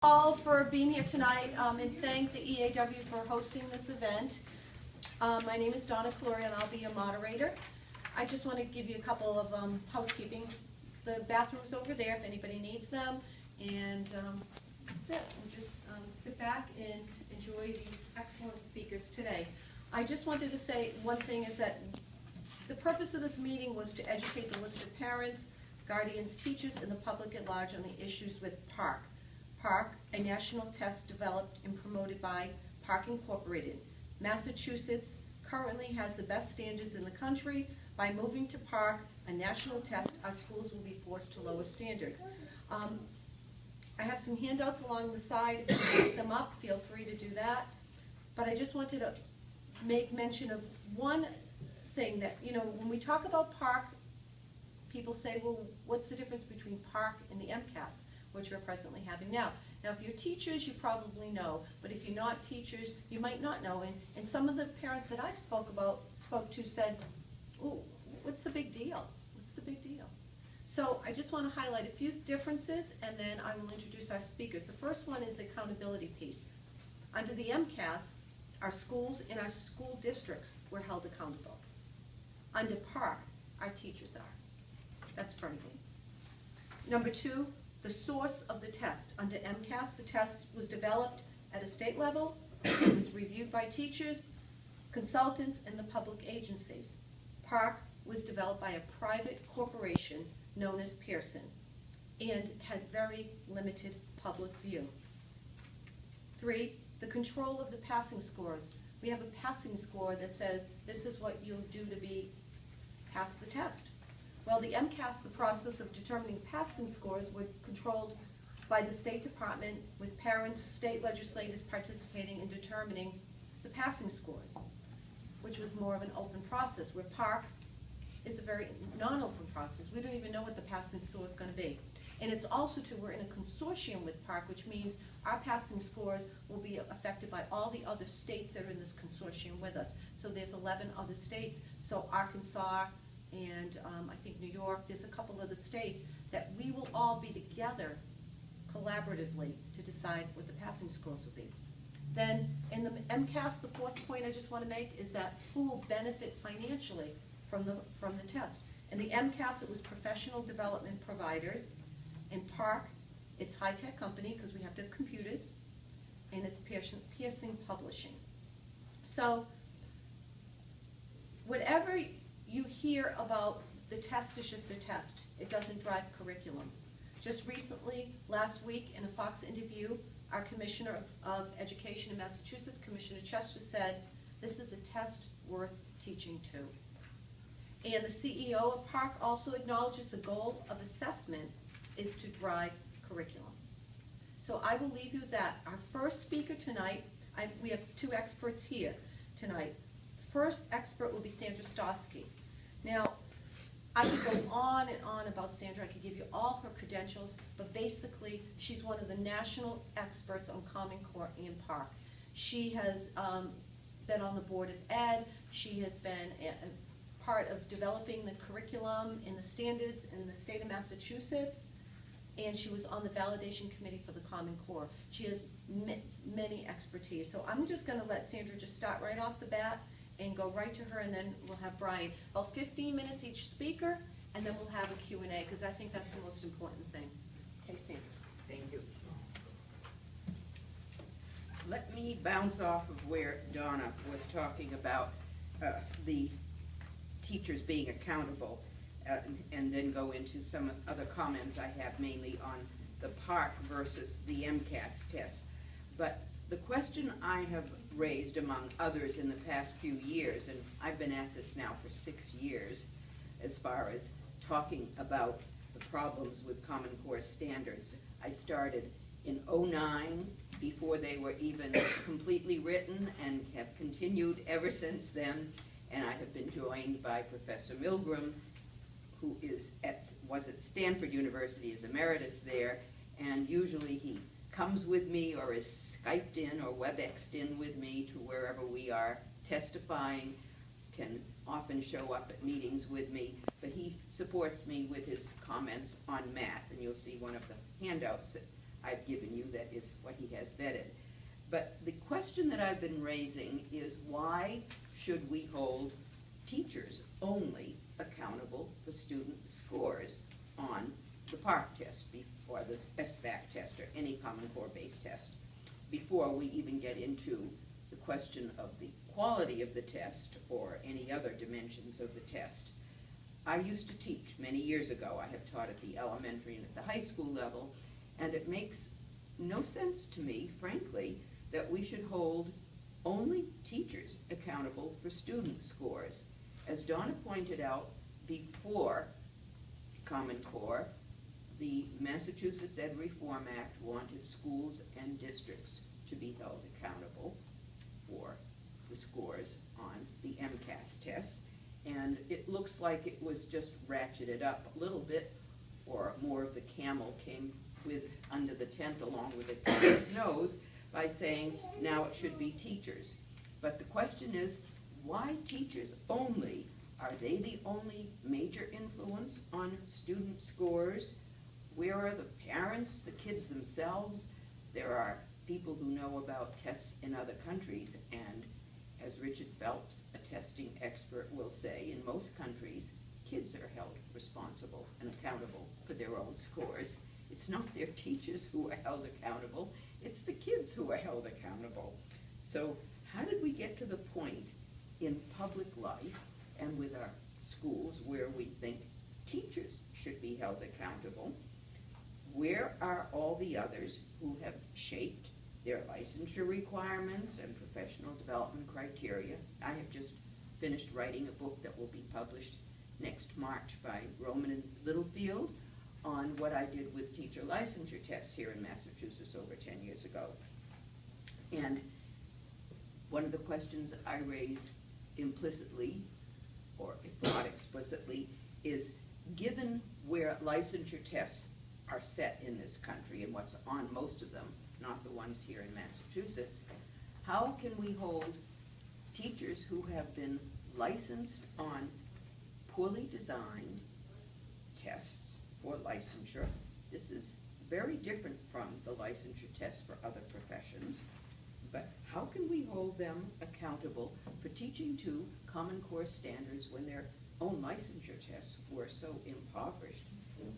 all for being here tonight, and thank the EAW for hosting this event. My name is Donna Calori, and I'll be your moderator. I just want to give you a couple of housekeeping. The bathrooms over there if anybody needs them, and that's it. We'll just sit back and enjoy these excellent speakers today. I just wanted to say one thing is that the purpose of this meeting was to educate the listed parents, guardians, teachers, and the public at large on the issues with PARCC. PARCC, a national test developed and promoted by PARCC Incorporated. Massachusetts currently has the best standards in the country. By moving to PARCC, a national test, our schools will be forced to lower standards. I have some handouts along the side. If you pick them up, feel free to do that. But I just wanted to make mention of one thing that, you know, when we talk about PARCC, people say, well, what's the difference between PARCC and the MCAS, which we're presently having now? Now, if you're teachers, you probably know, but if you're not teachers, you might not know. And some of the parents that I've spoke to said, oh, what's the big deal? What's the big deal? So I just want to highlight a few differences, and then I will introduce our speakers. The first one is the accountability piece. Under the MCAS, our schools and our school districts were held accountable. Under PARCC, our teachers are. That's pretty good. Number two, the source of the test. Under MCAS, the test was developed at a state level. It was reviewed by teachers, consultants, and the public agencies. PARCC was developed by a private corporation known as Pearson and had very limited public view. Three, the control of the passing scores. We have a passing score that says this is what you'll do to be pass the test. Well, the MCAS, the process of determining passing scores, were controlled by the State Department, with parents, state legislators participating in determining the passing scores, which was more of an open process, where PARCC is a very non-open process. We don't even know what the passing score is going to be. And it's also, too, we're in a consortium with PARCC, which means our passing scores will be affected by all the other states that are in this consortium with us. So there's 11 other states, so Arkansas, and I think New York, there's a couple of the states that we will all be together collaboratively to decide what the passing scores will be. Then in the MCAS, the fourth point I just want to make is that who will benefit financially from the test. In the MCAS, it was professional development providers. In PARCC, it's high-tech company because we have to have computers, and it's Pearson Publishing. So whatever you hear about the test is just a test. It doesn't drive curriculum. Just recently, last week, in a Fox interview, our Commissioner of Education in Massachusetts, Commissioner Chester, said, this is a test worth teaching to. And the CEO of PARCC also acknowledges the goal of assessment is to drive curriculum. So I will leave you with that. Our first speaker tonight, we have two experts here tonight. First expert will be Sandra Stotsky. Now, I could go on and on about Sandra. I could give you all her credentials, but basically, she's one of the national experts on Common Core and PARCC. She has been on the Board of Ed. She has been a part of developing the curriculum and the standards in the state of Massachusetts, and she was on the validation committee for the Common Core. She has many expertise. So I'm just going to let Sandra just start right off the bat and go right to her, and then we'll have Brian. About 15 minutes each speaker, and then we'll have a Q&A, because I think that's the most important thing. Okay, Sandra. Thank you. Let me bounce off of where Donna was talking about the teachers being accountable, and then go into some other comments I have, mainly on the PARCC versus the MCAS test. But the question I have raised, among others, in the past few years, and I've been at this now for 6 years, as far as talking about the problems with Common Core standards. I started in '09, before they were even completely written, and have continued ever since then. And I have been joined by Professor Milgram, who was at Stanford University as emeritus there, and usually he comes with me or is Skyped in or WebExed in with me to wherever we are testifying, can often show up at meetings with me, but he supports me with his comments on math, and you'll see one of the handouts that I've given you that is what he has vetted. But the question that I've been raising is, why should we hold teachers only accountable for student scores on the PARCC test or the SBAC test or any Common Core-based test before we even get into the question of the quality of the test or any other dimensions of the test? I used to teach many years ago. I have taught at the elementary and at the high school level, and it makes no sense to me, frankly, that we should hold only teachers accountable for student scores. As Donna pointed out, before Common Core, the Massachusetts Ed Reform Act wanted schools and districts to be held accountable for the scores on the MCAS tests. And it looks like it was just ratcheted up a little bit, or more of the camel came with under the tent along with the camel's nose by saying now it should be teachers. But the question is, why teachers only? Are they the only major influence on student scores? Where are the parents, the kids themselves? There are people who know about tests in other countries, and as Richard Phelps, a testing expert, will say, in most countries, kids are held responsible and accountable for their own scores. It's not their teachers who are held accountable, it's the kids who are held accountable. So how did we get to the point in public life and with our schools where we think teachers should be held accountable? Where are all the others who have shaped their licensure requirements and professional development criteria? I have just finished writing a book that will be published next March by Roman and Littlefield on what I did with teacher licensure tests here in Massachusetts over 10 years ago. And one of the questions I raise implicitly, or if not explicitly, is, given where licensure tests are set in this country and what's on most of them, not the ones here in Massachusetts, how can we hold teachers who have been licensed on poorly designed tests for licensure? This is very different from the licensure tests for other professions, but how can we hold them accountable for teaching to Common Core standards when their own licensure tests were so impoverished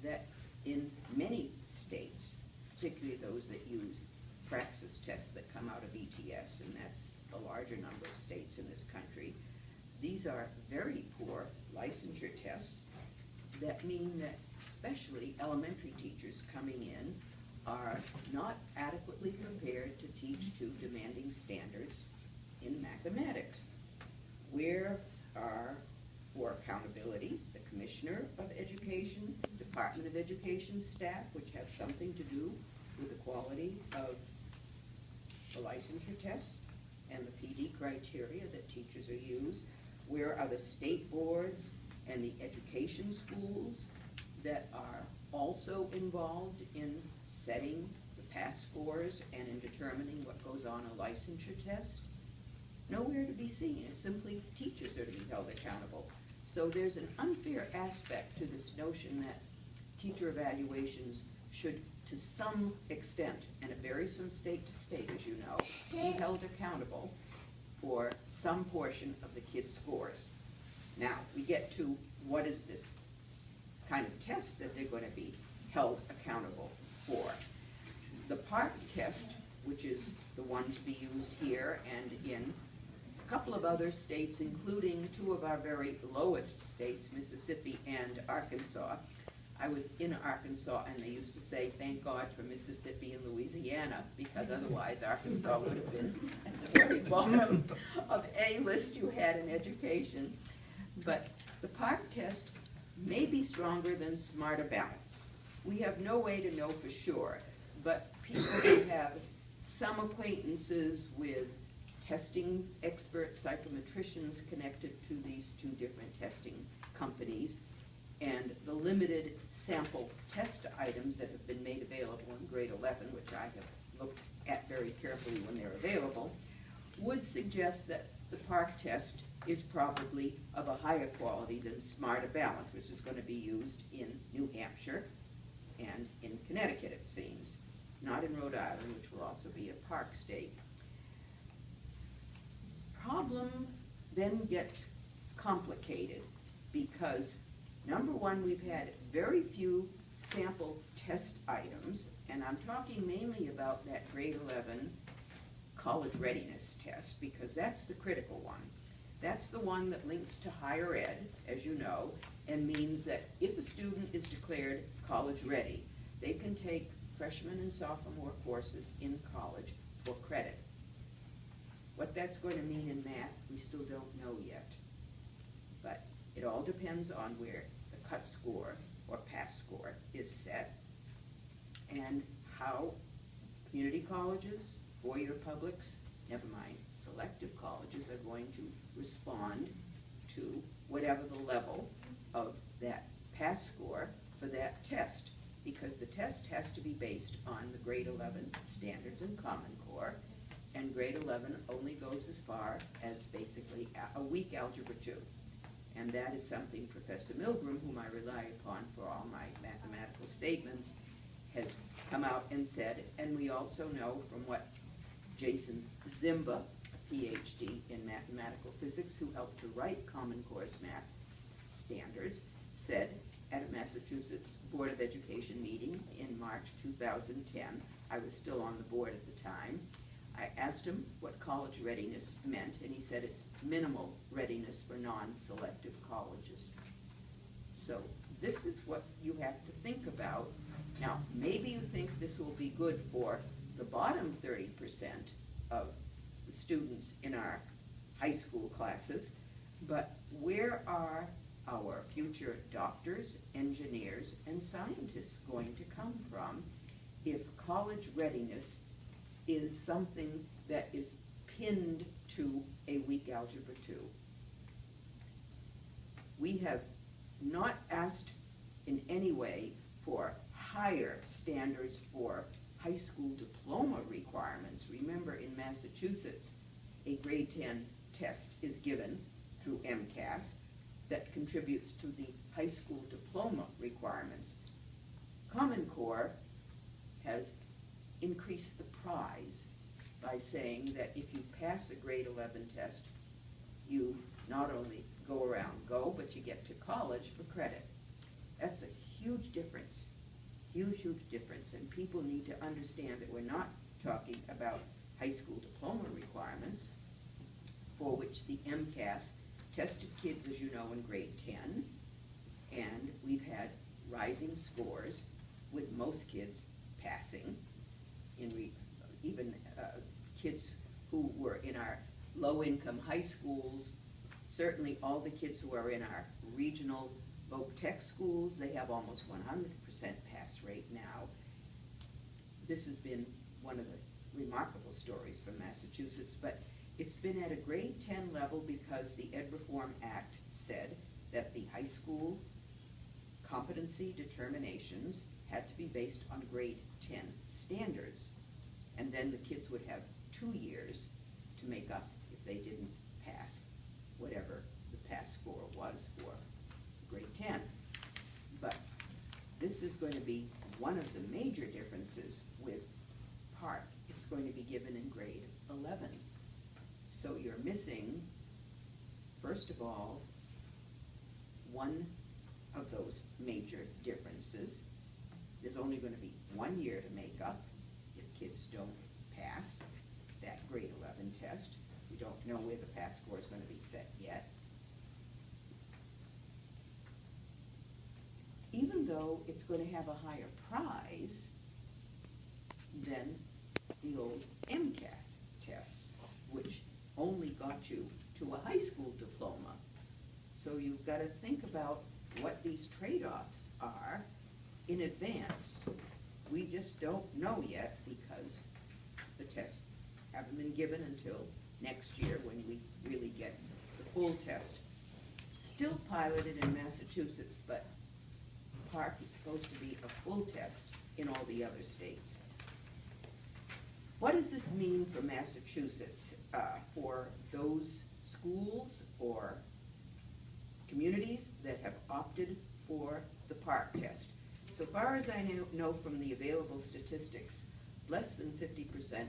that in many states, particularly those that use praxis tests that come out of ETS, and that's the larger number of states in this country, these are very poor licensure tests that mean that especially elementary teachers coming in are not adequately prepared to teach to demanding standards in mathematics. Where are, for accountability, the Commissioner of Education, Department of Education staff, which have something to do with the quality of the licensure tests and the PD criteria that teachers are used? Where are the state boards and the education schools that are also involved in setting the pass scores and in determining what goes on a licensure test? Nowhere to be seen. It's simply teachers are to be held accountable. So there's an unfair aspect to this notion that teacher evaluations should, to some extent, and it varies from state to state, as you know, be held accountable for some portion of the kids' scores. Now, we get to what is this kind of test that they're going to be held accountable for. The PARCC test, which is the one to be used here and in a couple of other states, including two of our very lowest states, Mississippi and Arkansas. I was in Arkansas, and they used to say, thank God for Mississippi and Louisiana, because otherwise Arkansas would have been at the very bottom of any list you had in education. But the PARCC test may be stronger than Smarter Balance. We have no way to know for sure, but people who have some acquaintances with testing experts, psychometricians connected to these two different testing companies, and the limited sample test items that have been made available in grade 11, which I have looked at very carefully when they're available, would suggest that the PARCC test is probably of a higher quality than Smarter Balance, which is going to be used in New Hampshire and in Connecticut, it seems. not in Rhode Island, which will also be a PARCC state. Problem then gets complicated because, number one, we've had very few sample test items, and I'm talking mainly about that grade 11 college readiness test, because that's the critical one. That's the one that links to higher ed, as you know, and means that if a student is declared college ready, they can take freshman and sophomore courses in college for credit. What that's going to mean in math, we still don't know yet. But it all depends on where the cut score or pass score is set, and how community colleges, four-year publics, never mind, selective colleges are going to respond to whatever the level of that pass score for that test, because the test has to be based on the grade 11 standards and Common Core, and grade 11 only goes as far as basically a weak Algebra 2. And that is something Professor Milgram, whom I rely upon for all my mathematical statements, has come out and said, and we also know from what Jason Zimba, a PhD in mathematical physics, who helped to write Common Core's math standards, said at a Massachusetts Board of Education meeting in March 2010, I was still on the board at the time, I asked him what college readiness meant, and he said it's minimal readiness for non-selective colleges. So this is what you have to think about. Now, maybe you think this will be good for the bottom 30% of the students in our high school classes, but where are our future doctors, engineers, and scientists going to come from if college readiness is something that is pinned to a weak Algebra 2? We have not asked in any way for higher standards for high school diploma requirements. Remember, in Massachusetts, a grade 10 test is given through MCAS that contributes to the high school diploma requirements. Common Core has increased the prize by saying that if you pass a grade 11 test, you not only go, but you get to college for credit. That's a huge difference, huge difference, and people need to understand that we're not talking about high school diploma requirements, for which the MCAS tested kids, as you know, in grade 10, and we've had rising scores with most kids passing, even kids who were in our low-income high schools, certainly all the kids who are in our regional voc tech schools, they have almost 100% pass rate now. This has been one of the remarkable stories from Massachusetts, but it's been at a grade 10 level because the Ed Reform Act said that the high school competency determinations had to be based on grade 10 standards. And then the kids would have 2 years to make up if they didn't pass whatever the pass score was for grade 10. But this is going to be one of the major differences with PARCC. It's going to be given in grade 11. So you're missing, first of all, one of those major differences. There's only going to be 1 year to make up if kids don't pass that grade 11 test. We don't know where the pass score is going to be set yet. Even though it's going to have a higher prize than the old MCAS tests, which only got you to a high school diploma. So you've got to think about what these trade-offs are in advance. We just don't know yet because the tests haven't been given until next year when we really get the full test. Still piloted in Massachusetts, but PARCC is supposed to be a full test in all the other states. What does this mean for Massachusetts, for those schools or communities that have opted for the PARCC test? So far as I know from the available statistics, less than 50%